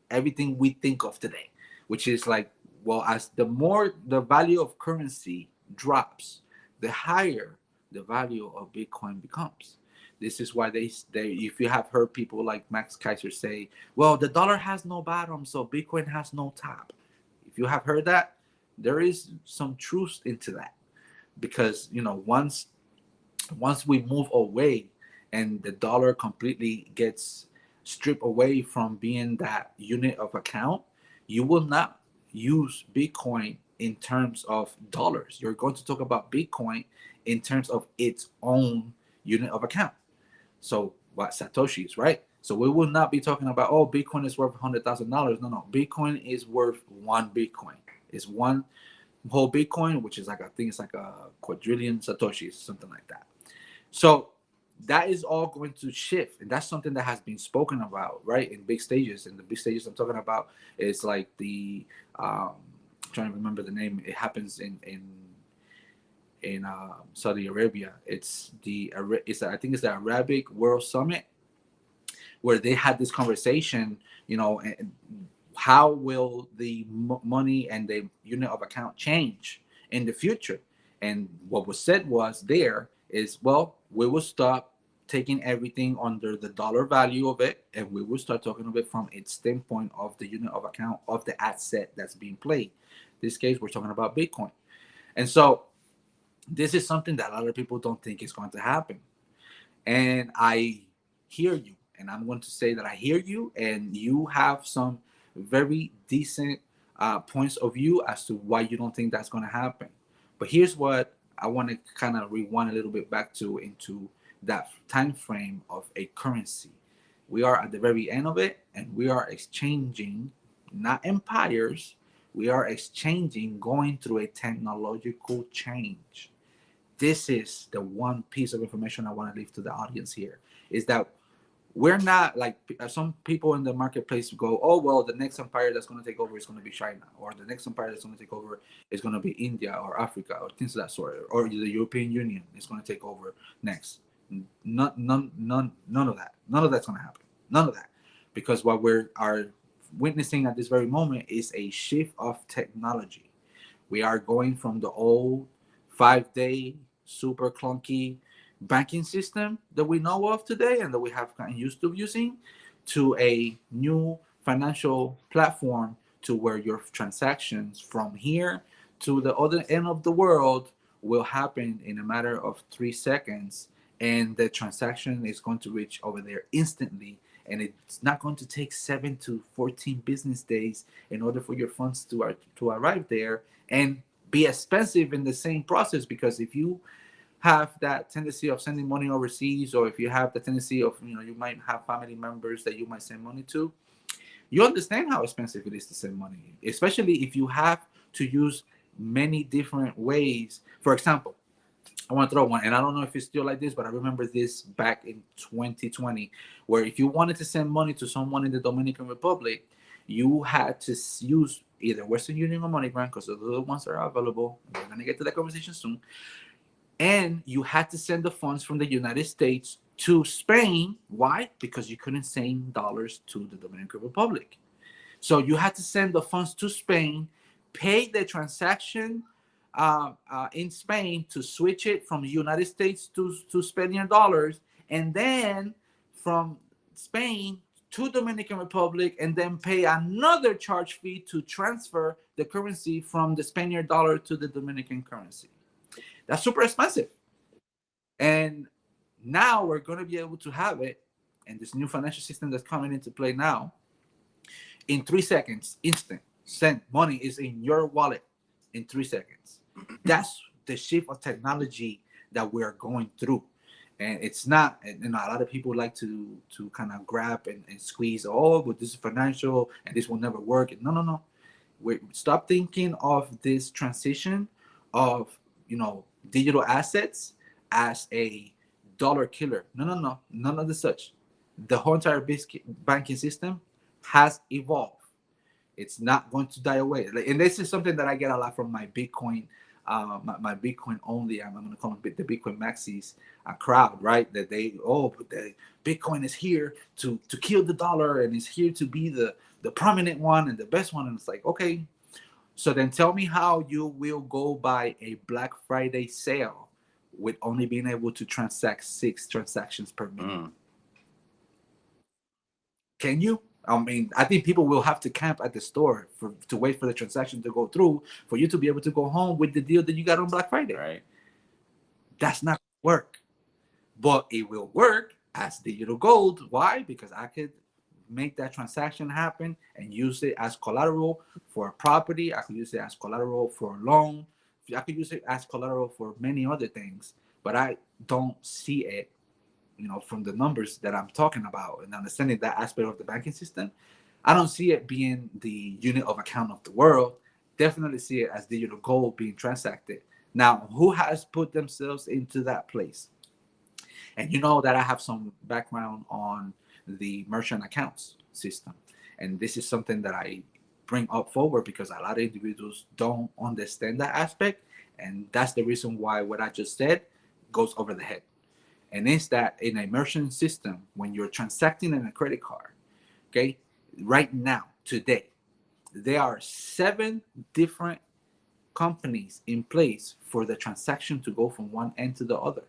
everything we think of today, which is like, well, as the more the value of currency drops, the higher the value of Bitcoin becomes. This is why they if you have heard people like Max Kaiser say, well, the dollar has no bottom, so Bitcoin has no top. If you have heard that, there is some truth into that because once we move away and the dollar completely gets stripped away from being that unit of account, you will not use Bitcoin in terms of dollars. You're going to talk about Bitcoin in terms of its own unit of account. So what Satoshi's, right? So we will not be talking about, oh, Bitcoin is worth $100,000. No, no, Bitcoin is worth one Bitcoin. It's one whole Bitcoin, which is like, I think it's like a quadrillion Satoshis, something like that. So that is all going to shift, and that's something that has been spoken about, right, in big stages. And the big stages I'm talking about is like the I'm trying to remember the name. It happens in Saudi Arabia. It's I think it's the Arabic World Summit where they had this conversation. And how will the money and the unit of account change in the future? And what was said was there is, well, we will stop taking everything under the dollar value of it, and we will start talking of it from its standpoint of the unit of account of the asset that's being played. In this case, we're talking about Bitcoin. And so this is something that a lot of people don't think is going to happen. And I hear you, and I'm going to say that I hear you, and you have some very decent points of view as to why you don't think that's going to happen. But here's what I want to kind of rewind a little bit back to into that time frame of a currency. We are at the very end of it, and we are exchanging, not empires. We are exchanging, going through a technological change. This is the one piece of information I want to leave to the audience here, is that We're not like some people in the marketplace go, oh well, the next empire that's going to take over is going to be China, or the next empire that's going to take over is going to be India or Africa or things of that sort, or the European Union is going to take over next. None of that. None of that's going to happen. None of that, because what we are witnessing at this very moment is a shift of technology. We are going from the old 5-day super clunky banking system that we know of today and that we have gotten used to using, to a new financial platform, to where your transactions from here to the other end of the world will happen in a matter of 3 seconds, and the transaction is going to reach over there instantly, and it's not going to take 7 to 14 business days in order for your funds to arrive there and be expensive in the same process. Because if you have that tendency of sending money overseas, or if you have the tendency of, you might have family members that you might send money to, you understand how expensive it is to send money, especially if you have to use many different ways. For example, I want to throw one, and I don't know if it's still like this, but I remember this back in 2020, where if you wanted to send money to someone in the Dominican Republic, you had to use either Western Union or MoneyGram, because those are the ones that are available. We're going to get to that conversation soon. And you had to send the funds from the United States to Spain. Why? Because you couldn't send dollars to the Dominican Republic. So you had to send the funds to Spain, pay the transaction in Spain to switch it from the United States to Spanish dollars, and then from Spain to Dominican Republic, and then pay another charge fee to transfer the currency from the Spanish dollar to the Dominican currency. That's super expensive. And now we're going to be able to have it, and this new financial system that's coming into play now, in 3 seconds, instant. Send money is in your wallet in 3 seconds. That's the shift of technology that we're going through. And it's not, a lot of people like to kind of grab and squeeze, oh, but this is financial and this will never work. No. Stop thinking of this transition of, digital assets as a dollar killer. No. None of the such. The whole entire banking system has evolved. It's not going to die away. And this is something that I get a lot from my Bitcoin, my Bitcoin only, I'm going to call them the Bitcoin maxis, crowd, right? That but the Bitcoin is here to kill the dollar, and it's here to be the prominent one and the best one. And it's like, okay, so then tell me how you will go by a Black Friday sale with only being able to transact 6 transactions per minute. Can you? I mean, I think people will have to camp at the store to wait for the transaction to go through for you to be able to go home with the deal that you got on Black Friday. Right. That's not work. But it will work as digital gold. Why? Because I could make that transaction happen and use it as collateral for a property. I could use it as collateral for a loan. I could use it as collateral for many other things. But I don't see it, from the numbers that I'm talking about and understanding that aspect of the banking system. I don't see it being the unit of account of the world. Definitely see it as digital gold being transacted. Now, who has put themselves into that place? And you know that I have some background on the merchant accounts system. And this is something that I bring up forward because a lot of individuals don't understand that aspect. And that's the reason why what I just said goes over the head. And it's that in a merchant system, when you're transacting in a credit card, okay, right now, today, there are 7 different companies in place for the transaction to go from one end to the other.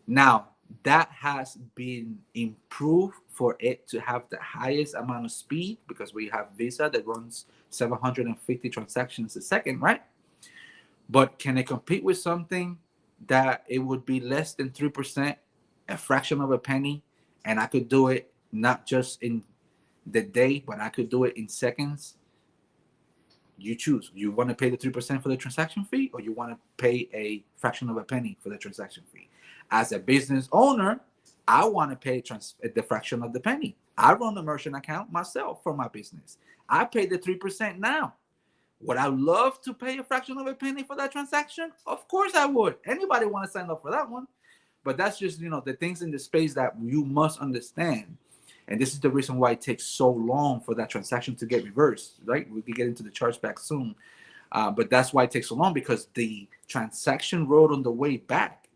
Now, that has been improved for it to have the highest amount of speed because we have Visa that runs 750 transactions a second, right? But can it compete with something that it would be less than 3%, a fraction of a penny, and I could do it not just in the day, but I could do it in seconds? You choose. You want to pay the 3% for the transaction fee, or you want to pay a fraction of a penny for the transaction fee? As a business owner, I want to pay the fraction of the penny. I run a merchant account myself for my business. I pay the 3% now. Would I love to pay a fraction of a penny for that transaction? Of course I would. Anybody want to sign up for that one? But that's just, the things in the space that you must understand. And this is the reason why it takes so long for that transaction to get reversed, right? We can get into the chargeback soon. But that's why it takes so long, because the transaction road on the way back,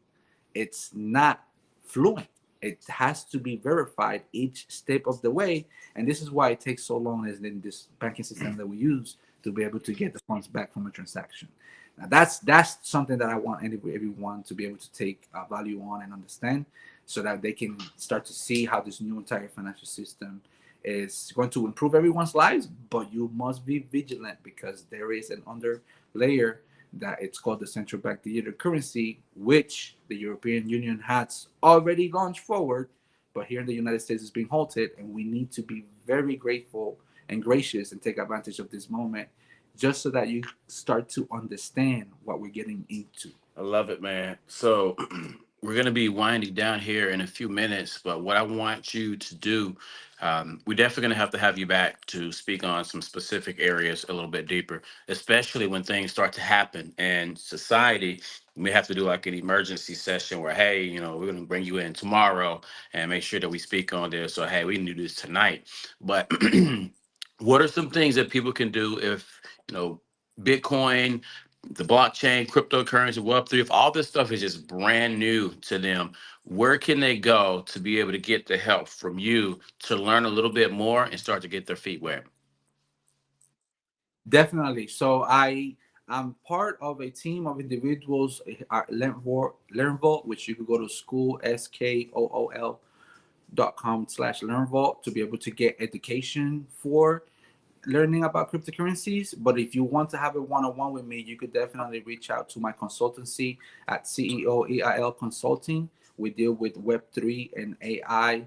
it's not fluent. It has to be verified each step of the way. And this is why it takes so long as in this banking system that we use to be able to get the funds back from a transaction. Now that's something that I want everyone to be able to take value on and understand, so that they can start to see how this new entire financial system is going to improve everyone's lives. But you must be vigilant, because there is an under layer that it's called the central bank digital currency, which the European Union has already launched forward, but here in the United States is being halted, and we need to be very grateful and gracious and take advantage of this moment, just so that you start to understand what we're getting into. I love it, man. So we're going to be winding down here in a few minutes, but what I want you to do, we're definitely going to have you back to speak on some specific areas a little bit deeper, especially when things start to happen in society. We have to do like an emergency session where, hey, we're going to bring you in tomorrow and make sure that we speak on this. So, hey, we can do this tonight. But what are some things that people can do if, Bitcoin, the blockchain, cryptocurrency, Web3, if all this stuff is just brand new to them, where can they go to be able to get the help from you to learn a little bit more and start to get their feet wet? Definitely. So am part of a team of individuals at LearnVault, which you could go to school, SKOOL.com/LearnVault, to be able to get education for learning about cryptocurrencies. But if you want to have a one-on-one with me, you could definitely reach out to my consultancy at CEOEIL Consulting. We deal with Web3 and AI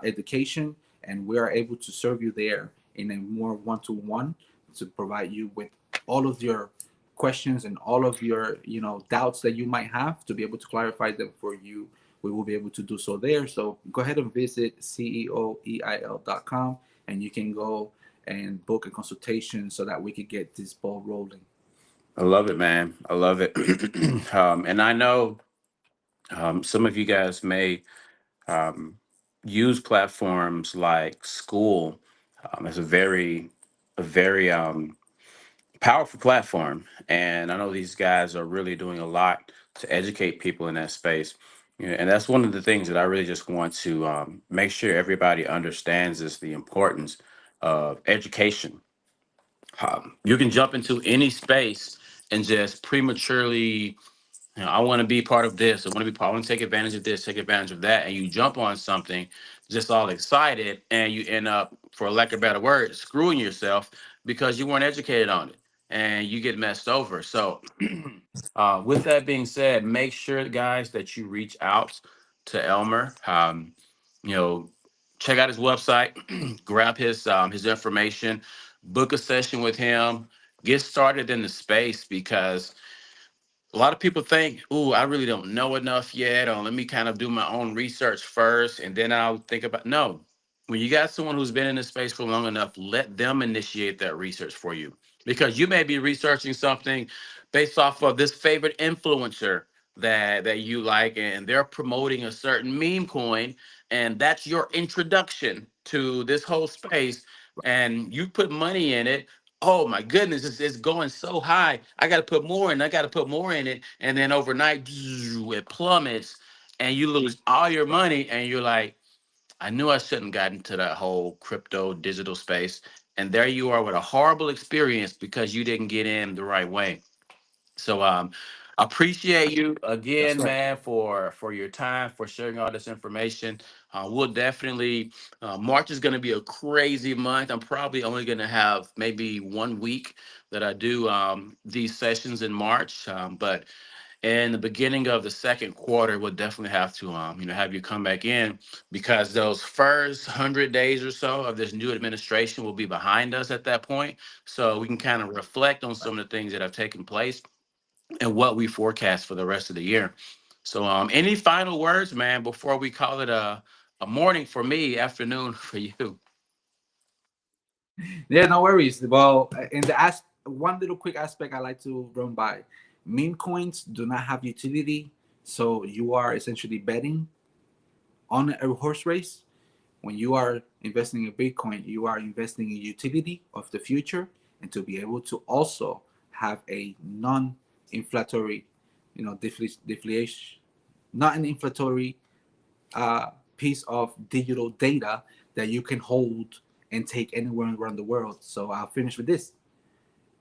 education, and we are able to serve you there in a more one-to-one, to provide you with all of your questions and all of your doubts that you might have, to be able to clarify them for you. We will be able to do so there. So go ahead and visit ceoeil.com, and you can go and book a consultation so that we could get this ball rolling. I love it, man. I love it. And I know some of you guys may um, use platforms like School as a very powerful platform. And I know these guys are really doing a lot to educate people in that space. And that's one of the things that I really just want to make sure everybody understands is the importance of education. You can jump into any space and just prematurely, I want to be part of this. I want to take advantage of this, take advantage of that. And you jump on something just all excited, and you end up, for lack of a better word, screwing yourself because you weren't educated on it, and you get messed over. So, with that being said, make sure, guys, that you reach out to Elmer. You know, check out his website, grab his information, book a session with him, get started in the space, because a lot of people think, "Ooh, I really don't know enough yet," or let me kind of do my own research first, and then I'll think about. No, when you got someone who's been in this space for long enough, let them initiate that research for you, because you may be researching something based off of this favorite influencer that you like, and they're promoting a certain meme coin, and that's your introduction to this whole space, and you put money in it. Oh my goodness, it's going so high. I got to put more in. I got to put more in it. And then overnight, it plummets and you lose all your money. And you're like, I knew I shouldn't have gotten to that whole crypto digital space. And there you are with a horrible experience because you didn't get in the right way. So appreciate you That's again, right. man, for your time, for sharing all this information. We'll definitely March is going to be a crazy month. I'm probably only going to have maybe 1 week that I do these sessions in March, but in the beginning of the second quarter, we'll definitely have to have you come back in, because those first 100 days or so of this new administration will be behind us at that point, so we can kind of reflect on some of the things that have taken place and what we forecast for the rest of the year. So, any final words, man, before we call it a morning for me, afternoon for you? Yeah, no worries. Well, in the one little quick aspect I like to run by, meme coins do not have utility So you are essentially betting on a horse race. When you are investing in Bitcoin, you are investing in utility of the future, and to be able to also have a non-inflationary, deflation, not an inflationary piece of digital data that you can hold and take anywhere around the world. So I'll finish with this.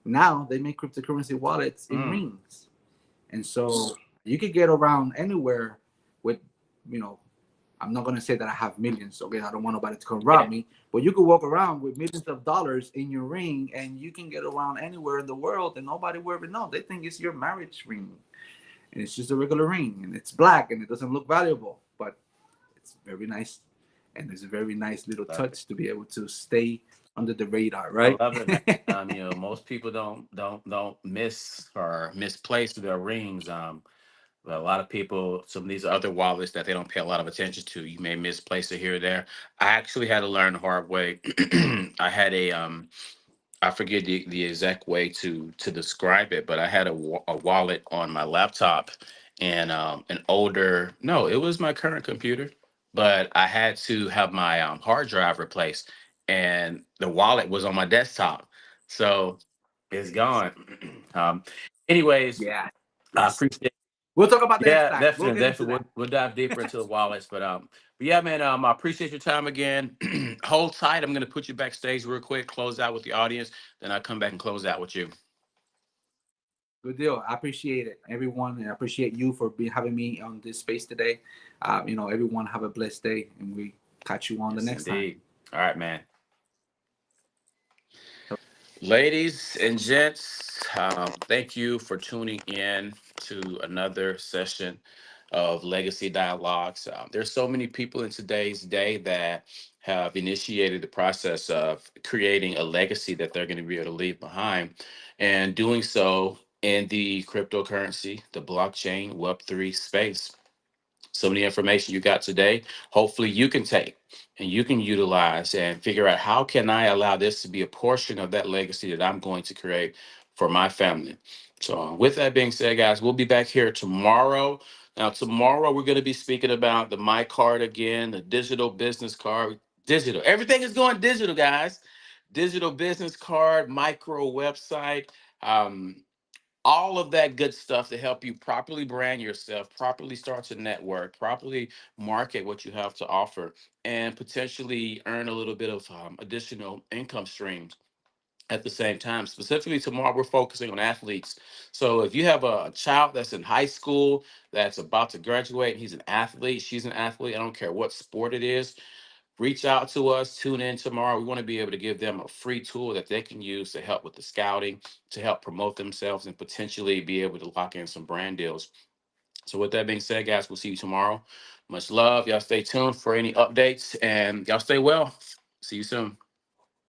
Now they make cryptocurrency wallets in Mm. rings, and so you could get around anywhere with, you know, I'm not gonna say that I have millions. Okay, I don't want nobody to come rob Yeah. me. But you could walk around with millions of dollars in your ring, and you can get around anywhere in the world, and nobody will ever know. They think it's your marriage ring, and it's just a regular ring, and it's black, and it doesn't look valuable, but it's very nice, and it's a very nice little Love it. touch to be able to stay under the radar, I right? love it, man. Most people don't miss or misplace their rings. But a lot of people, some of these other wallets that they don't pay a lot of attention to, you may misplace it here or there. I actually had to learn the hard way. I had I forget the exact way to describe it, but I had a wallet on my laptop, and an older, no, it was my current computer, but I had to have my hard drive replaced, and the wallet was on my desktop, so it's gone. um, anyways, Yeah. I Yes. appreciate. We'll talk about that next Yeah, time. We'll definitely, get into definitely. that. We'll dive deeper into the wallets, but yeah, man. I appreciate your time again. Hold tight. I'm gonna put you backstage real quick. Close out with the audience. Then I come back and close out with you. Good deal. I appreciate it, everyone, and I appreciate you for being having me on this space today. Everyone have a blessed day, and we catch you on the Yes, next time. indeed. All right, man. Ladies and gents, thank you for tuning in to another session of Legacy Dialogues. There's so many people in today's day that have initiated the process of creating a legacy that they're going to be able to leave behind, and doing so in the cryptocurrency, the blockchain, Web3 space. Some of the information you got today, hopefully you can take and you can utilize and figure out, how can I allow this to be a portion of that legacy that I'm going to create for my family. So with that being said, guys, we'll be back here tomorrow. Now, tomorrow we're going to be speaking about the My Card again, the digital business card. Digital. Everything is going digital, guys. Digital business card, micro website. All of that good stuff to help you properly brand yourself, properly start to network, properly market what you have to offer, and potentially earn a little bit of additional income streams at the same time. Specifically, tomorrow we're focusing on athletes. So if you have a child that's in high school that's about to graduate, he's an athlete, she's an athlete, I don't care what sport it is, reach out to us, tune in tomorrow. We want to be able to give them a free tool that they can use to help with the scouting, to help promote themselves, and potentially be able to lock in some brand deals. So, with that being said, guys, we'll see you tomorrow. Much love. Y'all stay tuned for any updates, and y'all stay well. See you soon.